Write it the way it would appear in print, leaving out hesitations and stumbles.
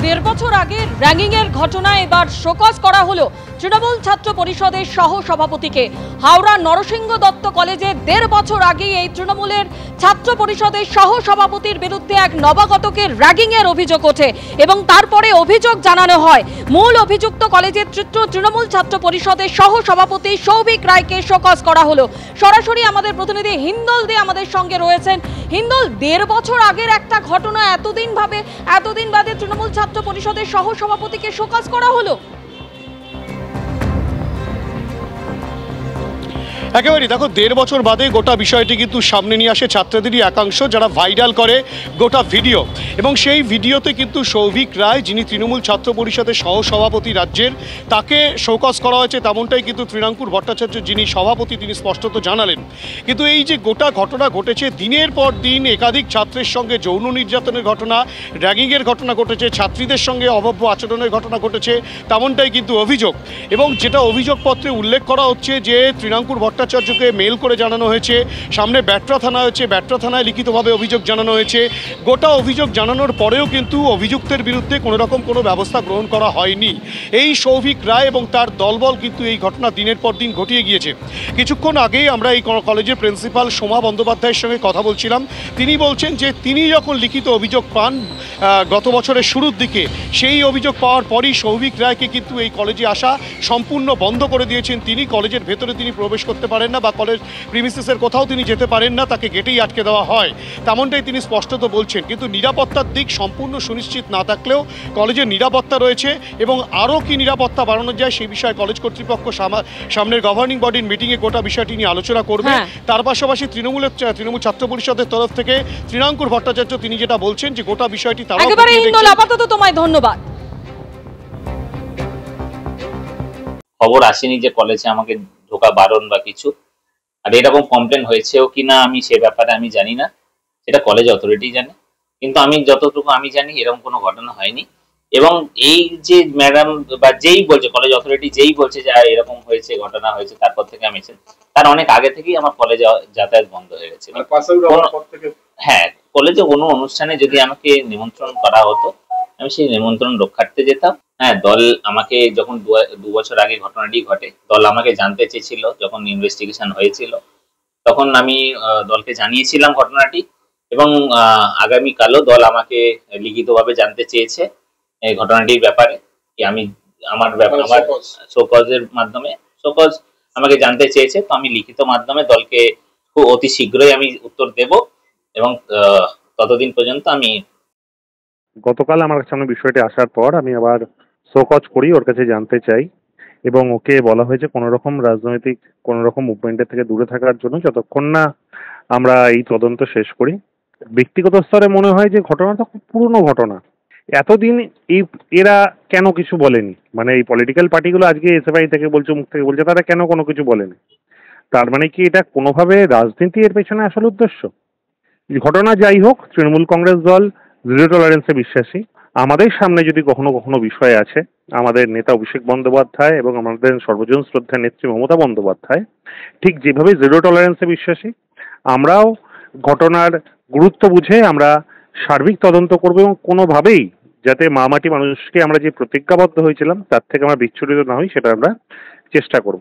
দেড় বছর আগে র্যাগিংয়ের ঘটনায় এবার শোকজ করা হলো তৃণমূল ছাত্র পরিষদের সহ সভাপতিকে। হাওড়া নরসিংহ দত্ত কলেজে দেড় বছর আগে এই তৃণমূলের ছাত্র পরিষদের সহ সভাপতির বিরুদ্ধে এক নবাগতকে র্যাগিংয়ের অভিযোগ ওঠে এবং তারপরে অভিযোগ জানানো হয়। মূল অভিযুক্ত কলেজের তৃণমূল ছাত্র পরিষদের সহ সভাপতি সৌভিক রায়কে শোকজ করা হলো। সরাসরি আমাদের প্রতিনিধি হিন্দল দে আমাদের সঙ্গে রয়েছেন। হিন্দল, দেড় বছর আগের একটা ঘটনা এতদিন বাদে তৃণমূল ছাত্র পরিষদের সহ সভাপতিকে শোকজ করা হলো। একেবারেই দেখো, দেড় বছর বাদে গোটা বিষয়টি কিন্তু সামনে নিয়ে আসে ছাত্রদেরই একাংশ, যারা ভাইরাল করে গোটা ভিডিও। এবং সেই ভিডিওতে কিন্তু সৌভিক রায়, যিনি তৃণমূল ছাত্র পরিষদের সহ সভাপতি রাজ্যের, তাকে শোকজ করা হয়েছে, তেমনটাই কিন্তু তৃণাঙ্কুর ভট্টাচার্য, যিনি সভাপতি, তিনি স্পষ্টত জানালেন। কিন্তু এই যে গোটা ঘটনা ঘটেছে, দিনের পর দিন একাধিক ছাত্রের সঙ্গে যৌন নির্যাতনের ঘটনা, র্যাগিংয়ের ঘটনা ঘটেছে, ছাত্রীদের সঙ্গে অভব্য আচরণের ঘটনা ঘটেছে, তেমনটাই কিন্তু অভিযোগ। এবং যেটা অভিযোগপত্রে উল্লেখ করা হচ্ছে যে তৃণাঙ্কুর ভট্টাচার্যকে মেল করে জানানো হয়েছে, সামনে ব্যাটরা থানা হয়েছে, ব্যাটরা থানায় লিখিতভাবে অভিযোগ জানানো হয়েছে। গোটা অভিযোগ জানানোর পরেও কিন্তু অভিযুক্তের বিরুদ্ধে কোনো রকম কোনো ব্যবস্থা গ্রহণ করা হয়নি। এই সৌভিক রায় এবং তার দলবল কিন্তু এই ঘটনা দিনের পর দিন ঘটিয়ে গিয়েছে। কিছুক্ষণ আগেই আমরা এই কলেজের প্রিন্সিপাল সোমা বন্দ্যোপাধ্যায়ের সঙ্গে কথা বলছিলাম। তিনি বলছেন যে তিনি যখন লিখিত অভিযোগ পান গত বছরের শুরুর দিকে, সেই অভিযোগ পাওয়ার পরই সৌভিক রায়কে কিন্তু এই কলেজে আসা সম্পূর্ণ বন্ধ করে দিয়েছেন। তিনি কলেজের ভেতরে তিনি প্রবেশ করতে পারেন না বা কলেজ প্রিমিসেসের কোথাও তিনি যেতে পারেন না, তাকে গেটেই আটকে দেওয়া হয়, তেমনটাই তিনি স্পষ্টত বলছেন। কিন্তু নিরাপত্তার দিক সম্পূর্ণ সুনিশ্চিত না থাকলেও কলেজের নিরাপত্তা রয়েছে এবং আরও কি নিরাপত্তা বাড়ানো যায় সেই বিষয়ে কলেজ কর্তৃপক্ষ সামনের গভর্নিং বডির মিটিংয়ে গোটা বিষয়টি নিয়ে আলোচনা করবে। তার পাশাপাশি তৃণমূল ছাত্র পরিষদের তরফ থেকে তৃণাঙ্কুর ভট্টাচার্য তিনি যেটা বলছেন যে গোটা বিষয়টি তারা আপাতত তোমায় ধন্যবাদ। খবর আসেনি যে কলেজে আমাকে ঢোকা বারণ বা কিছু, আর এরকম কমপ্লেন হয়েছেও কিনা আমি সে ব্যাপারে আমি জানি না, সেটা কলেজ অথরিটি জানে। কিন্তু আমি যতটুকু আমি জানি এরকম কোনো ঘটনা হয়নি। এবং এই যে ম্যাডাম বা যেই বলছে, কলেজ অথরিটি যেই বলছে যে এরকম হয়েছে, ঘটনা হয়েছে, তারপর থেকে আমি তার অনেক আগে থেকেই আমার কলেজে যাতায়াত বন্ধ হয়ে গেছে। হ্যাঁ, কলেজে কোনো অনুষ্ঠানে যদি আমাকে নিমন্ত্রণ করা হতো, আমি সেই নিমন্ত্রণ রক্ষার্থে যেতাম। হ্যাঁ, দল আমাকে যখন 2 বছর আগে ঘটনাটি ঘটে, দল আমাকে জানতে চেয়েছিল, যখন ইনভেস্টিগেশন হয়েছিল তখন আমি দলকে জানিয়েছিলাম ঘটনাটি। এবং আগামীকালও দল আমাকে লিখিতভাবে জানতে চেয়েছে এই ঘটনাটির ব্যাপারে, কি আমি আমার শোকজের মাধ্যমে শোকজ আমাকে জানতে চেয়েছে। তো আমি লিখিত মাধ্যমে দলকে খুব অতি শীঘ্রই আমি উত্তর দেব। এবং ততদিন পর্যন্ত আমি গতকাল আমার সামনে বিষয়টি আসার পর আমি আবার শোকজ করি, ওর কাছে জানতে চাই এবং ওকে বলা হয়েছে কোনো রকম রাজনৈতিক কোনো রকম মুভমেন্টের থেকে দূরে থাকার জন্য, যতক্ষণ না আমরা এই তদন্ত শেষ করি। ব্যক্তিগত স্তরে মনে হয় যে ঘটনাটা খুব পুরনো ঘটনা। এতদিন এরা কেন কিছু বলেনি, মানে এই পলিটিক্যাল পার্টিগুলো আজকে এসএফআই থেকে বলছে, মুখ থেকে বলছে, তারা কেন কোনো কিছু বলেনি? তার মানে কি এটা কোনোভাবে রাজনীতি এর পেছনে আসল উদ্দেশ্য? ঘটনা যাই হোক, তৃণমূল কংগ্রেস দল জিরো টলারেন্সে বিশ্বাসী। আমাদের সামনে যদি কখনো কখনো বিষয় আছে, আমাদের নেতা অভিষেক বন্দ্যোপাধ্যায় এবং আমাদের সর্বজন শ্রদ্ধা নেত্রী মমতা বন্দ্যোপাধ্যায় ঠিক যেভাবে জিরো টলারেন্সে বিশ্বাসী, আমরাও ঘটনার গুরুত্ব বুঝে আমরা সার্বিক তদন্ত করব এবং কোনোভাবেই যাতে মাটি মানুষকে আমরা যে প্রতিজ্ঞাবদ্ধ হয়েছিলাম তার থেকে আমরা বিচ্ছুরিত না হই, সেটা আমরা চেষ্টা করব।